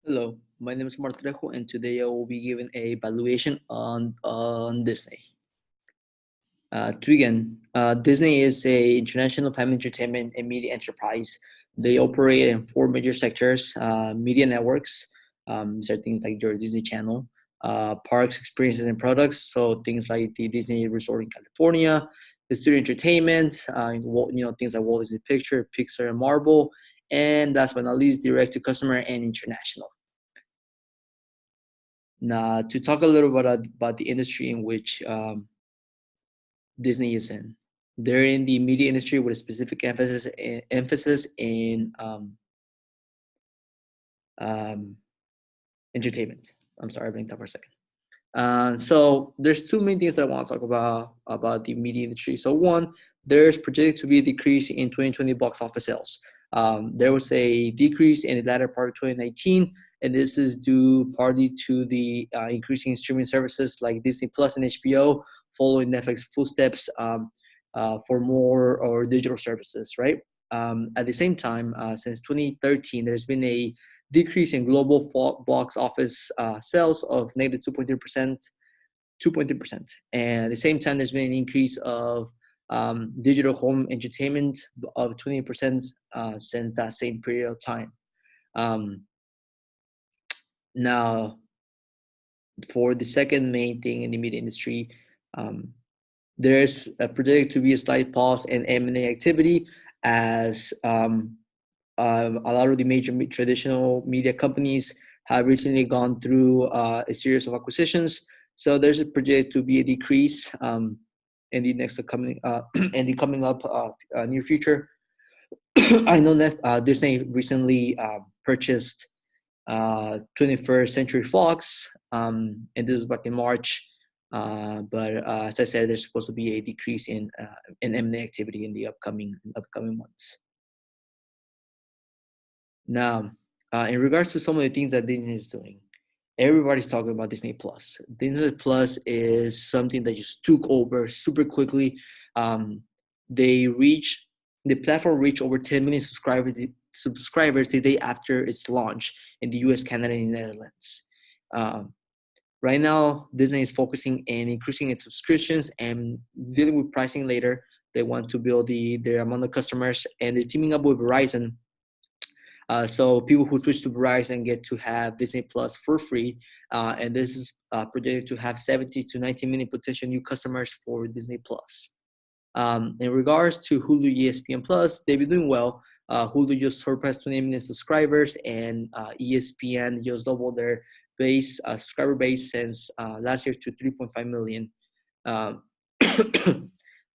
Hello, my name is Omar Trejo, and today I will be giving a valuation on Disney. To begin, Disney is a international family entertainment and media enterprise. They operate in four major sectors: media networks, these are things like your Disney Channel; parks, experiences, and products. So things like the Disney Resort in California; the studio entertainment, things like Walt Disney Picture, Pixar, and Marvel; and last but not least, direct to customer and international. Now, to talk a little bit about the industry in which Disney is in. They're in the media industry with a specific emphasis in um, entertainment. I'm sorry, I blinked out for a second. So there's two main things that I want to talk about the media industry. So one, there's projected to be a decrease in 2020 box office sales. There was a decrease in the latter part of 2019, and this is due partly to the increasing streaming services like Disney Plus and HBO, following Netflix footsteps for more or digital services, right? At the same time, since 2013, there's been a decrease in global box office sales of negative 2.3%, 2.3%. And at the same time, there's been an increase of digital home entertainment of 20% since that same period of time. Um, Now, for the second main thing in the media industry, um, there's predicted to be a slight pause in M&A activity as a lot of the major traditional media companies have recently gone through a series of acquisitions. So there's a project to be a decrease in the next coming in the coming up near future. I know that Disney recently purchased 21st Century Fox, and this was back in March. But as I said, there's supposed to be a decrease in M&A activity in the upcoming months. Now, in regards to some of the things that Disney is doing, everybody's talking about Disney Plus. Disney Plus is something that just took over super quickly. Um, they reach the platform reached over 10 million subscribers the day after its launch in the U.S., Canada, and the Netherlands. Um, right now, Disney is focusing on increasing its subscriptions and dealing with pricing later. They want to build their amount of customers, and they're teaming up with Verizon, so people who switch to Verizon get to have Disney Plus for free, and this is projected to have 70 to 90 million potential new customers for Disney Plus. In regards to Hulu ESPN Plus, they've been doing well. Hulu just surpassed 20 million subscribers, and ESPN just doubled their subscriber base since last year to 3.5 million. Um,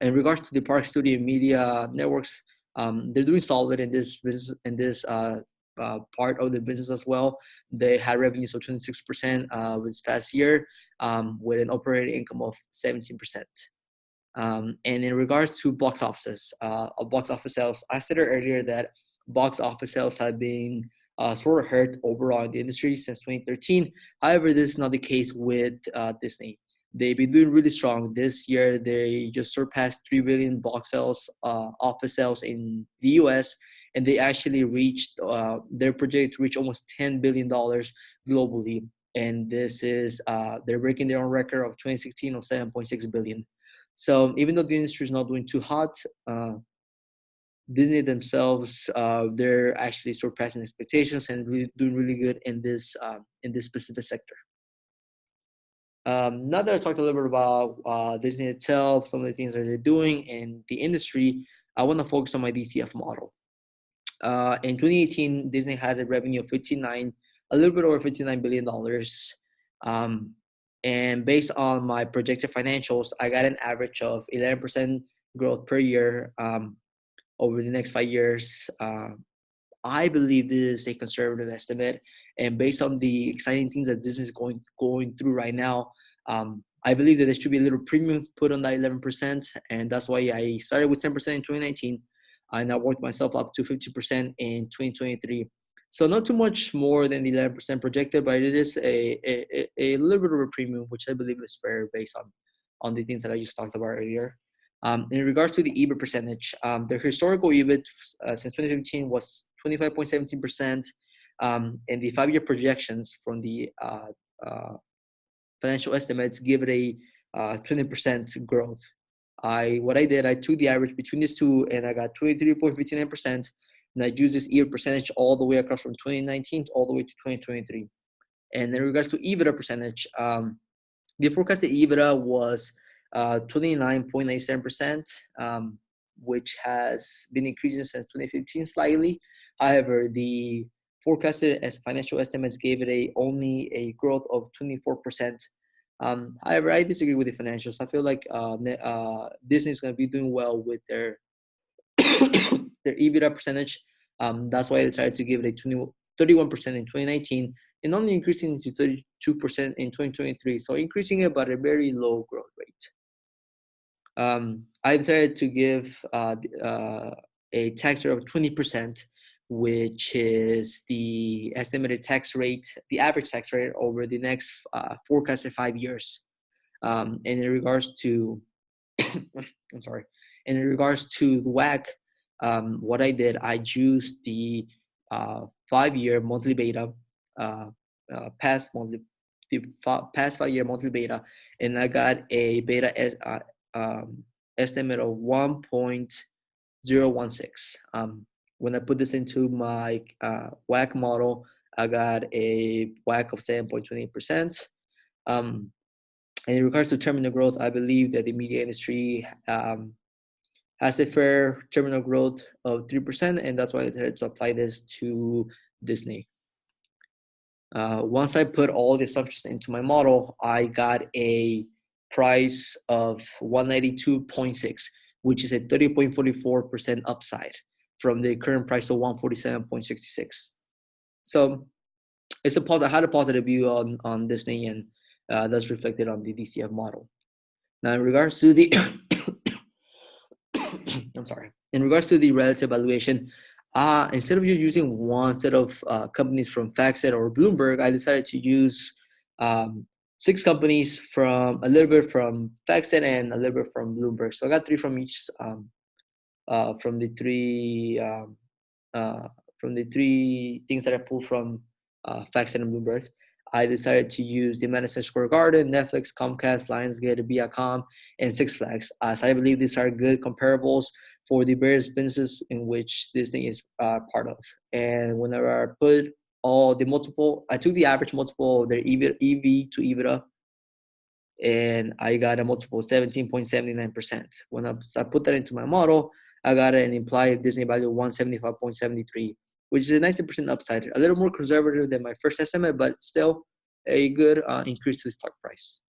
in regards to the Park Studio Media Networks, they're doing solid in this business part of the business as well. They had revenues of 26% this past year, with an operating income of 17%. And in regards to box office sales, I said earlier that box office sales have been sort of hurt overall in the industry since 2013. However, this is not the case with Disney. They've been doing really strong this year. They just surpassed 3 billion box sales, office sales in the U.S., and they actually reached their project to reach almost $10 billion globally. And this is they're breaking their own record of 2016 of 7.6 billion. So even though the industry is not doing too hot, Disney themselves, they're actually surpassing expectations and really doing really good in this specific sector. Now that I talked a little bit about Disney itself, some of the things that they're doing in the industry, I want to focus on my DCF model. In 2018, Disney had a revenue of a little bit over $59 billion. And based on my projected financials, I got an average of 11% growth per year over the next 5 years. I believe this is a conservative estimate, and based on the exciting things that this is going through right now, I believe that there should be a little premium put on that 11%, and that's why I started with 10% in 2019, and I worked myself up to 50% in 2023. So not too much more than the 11% projected, but it is a little bit of a premium, which I believe is fair based on the things that I just talked about earlier. In regards to the EBIT percentage, their historical EBIT since 2015 was 25.17%. And the 5-year projections from the financial estimates give it a 20% growth. What I did, I took the average between these two, and I got 23.59%. And I used this year percentage all the way across from 2019 all the way to 2023. And in regards to EBITDA percentage, the forecasted EBITDA was 29.97%, which has been increasing since 2015 slightly. However, the forecasted as financial estimates gave it only a growth of 24%. However, I disagree with the financials. I feel like Disney is going to be doing well with their their EBITDA percentage. That's why I decided to give it a 31% in 2019 and only increasing to 32% in 2023. So increasing it, but a very low growth rate. I decided to give a tax rate of 20%, which is the estimated tax rate, the average tax rate over the next forecasted 5 years. And in regards to, I'm sorry, and in regards to the WAC, what I did, I used the 5-year monthly beta, past 5-year monthly beta, and I got a beta estimate of 1.016. When I put this into my WAC model, I got a WAC of 7.28%. And in regards to terminal growth, I believe that the media industry has a fair terminal growth of 3%, and that's why I decided to apply this to Disney. Once I put all the assumptions into my model, I got a price of 192.6, which is a 30.44% upside from the current price of 147.66. So it's I had a positive view on Disney, and that's reflected on the DCF model. Now, in regards to the I'm sorry. In regards to the relative valuation, instead of just using one set of companies from FactSet or Bloomberg, I decided to use 6 companies from a little bit from FactSet and a little bit from Bloomberg. So I got 3 from each from the 3 things that I pulled from FactSet and Bloomberg. I decided to use the Madison Square Garden, Netflix, Comcast, Lionsgate, Viacom, and Six Flags, as I believe these are good comparables for the various businesses in which Disney is part of. And whenever I put all the multiple, I took the average multiple of their EV to EBITDA, and I got a multiple of 17.79%. When I put that into my model, I got an implied Disney value of 175.73, which is a 90% upside, a little more conservative than my first estimate, but still a good increase to the stock price.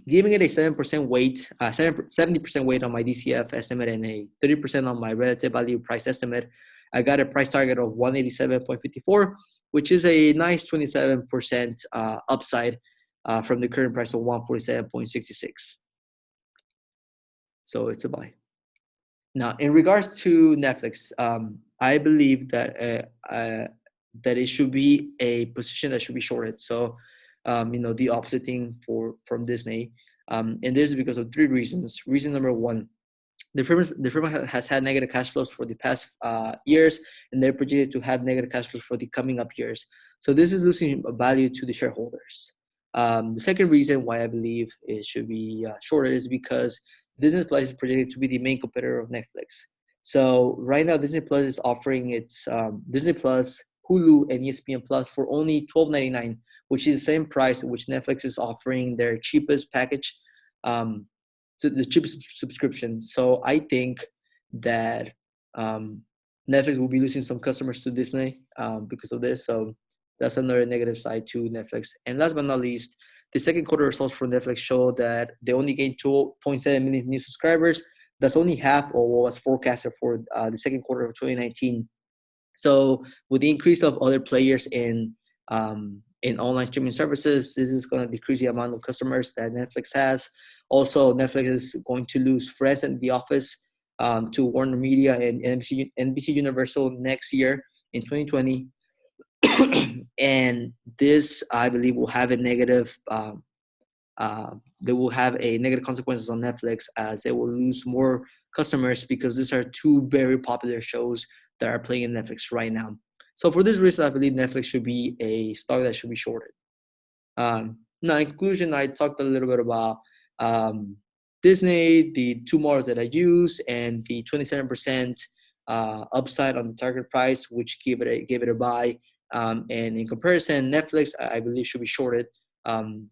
Giving it a 7% weight, 70% weight on my DCF estimate and a 30% on my relative value price estimate, I got a price target of 187.54, which is a nice 27% upside from the current price of 147.66. So it's a buy. Now, in regards to Netflix, I believe that that it should be a position that should be shorted. So, the opposite thing from Disney, and this is because of 3 reasons. Reason number 1, the firm has had negative cash flows for the past years, and they're projected to have negative cash flows for the coming up years. So this is losing value to the shareholders. The second reason why I believe it should be shorted is because Disney Plus is projected to be the main competitor of Netflix. So right now, Disney Plus is offering its Disney Plus, Hulu, and ESPN Plus for only $12.99, which is the same price at which Netflix is offering their cheapest package, so the cheapest subscription. So I think that Netflix will be losing some customers to Disney because of this. So that's another negative side to Netflix. And last but not least, the second quarter results for Netflix show that they only gained 2.7 million new subscribers. That's only half of what was forecasted for the second quarter of 2019. So with the increase of other players in online streaming services, this is going to decrease the amount of customers that Netflix has. Also, Netflix is going to lose Friends and The Office to Warner Media and NBC Universal next year in 2020. And this, I believe, will have a negative they will have a negative consequences on Netflix, as they will lose more customers because these are 2 very popular shows that are playing in Netflix right now. So for this reason, I believe Netflix should be a stock that should be shorted. Now, in conclusion, I talked a little bit about Disney, the two models that I use, and the 27% upside on the target price, which gave it a buy. And in comparison, Netflix, I believe, should be shorted.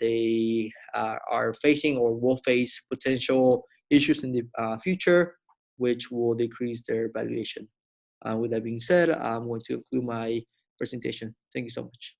They are facing or will face potential issues in the future, which will decrease their valuation. With that being said, I'm going to conclude my presentation. Thank you so much.